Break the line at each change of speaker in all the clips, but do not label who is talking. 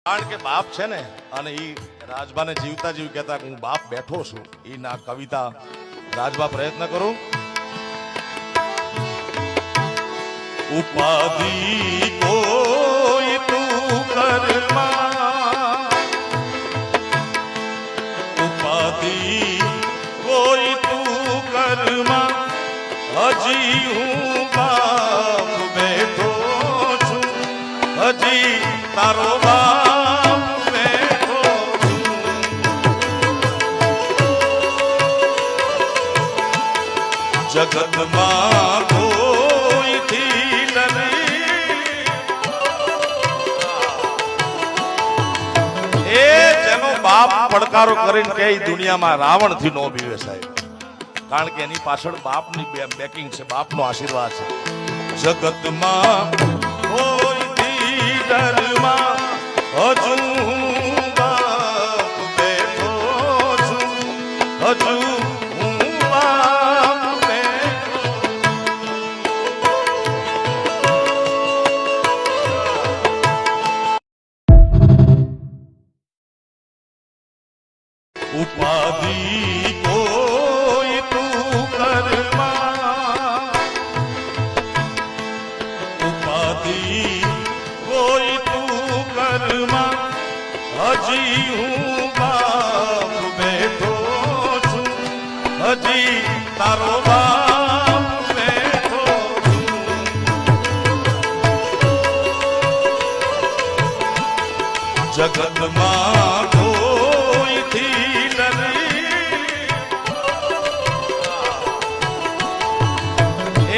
કારણ કે બાપ છે ને, અને ઈ રાજબાને જીવતા જીવ કહેતા હું બાપ બેઠો છું, ઈ ના કવિતા રાજબા પ્રયત્ન કરું. ઉપાધિ કોઈ તું કરમાં, ઉપાધિ કોઈ તું કરમાં, હજી હું બાપ બેઠો છું, હજી તારો બાપ બેઠો છું. જગતમાં કોઈથી નથી, એ જેનો બાપ પડકારો કરીને કે દુનિયામાં રાવણ થી નો બીવે સાહેબ, કારણ કે એની પાછળ બાપની બેકિંગ છે, બાપનો આશીર્વાદ છે. જગતમાં કોઈથી ડરમાં હજુ હું બાપ બેઠો છું, હજુ હું બાપ બેઠો. ઉપાધિ કોઈ તું કરમાં, ઉપાધિ કોઈ તું કરમાં, હજી હું બાપ બેઠો છું, હજી તારો બાપ બેઠો છું. જગતમાં કોઈથી નથી,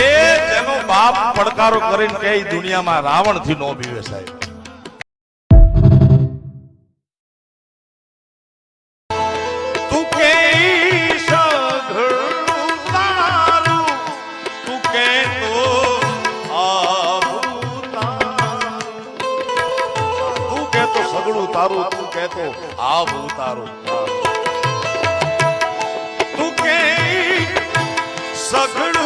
એ જેનો બાપ પડકારો કરીને કે દુનિયામાં રાવણ થી નો બીવે સાહેબ. તું કે સઘળું તારું, તું કે તો આવું તારું, તું કે તો સઘળું તારું, તું કે તો આવું તારું, તું કે સઘળું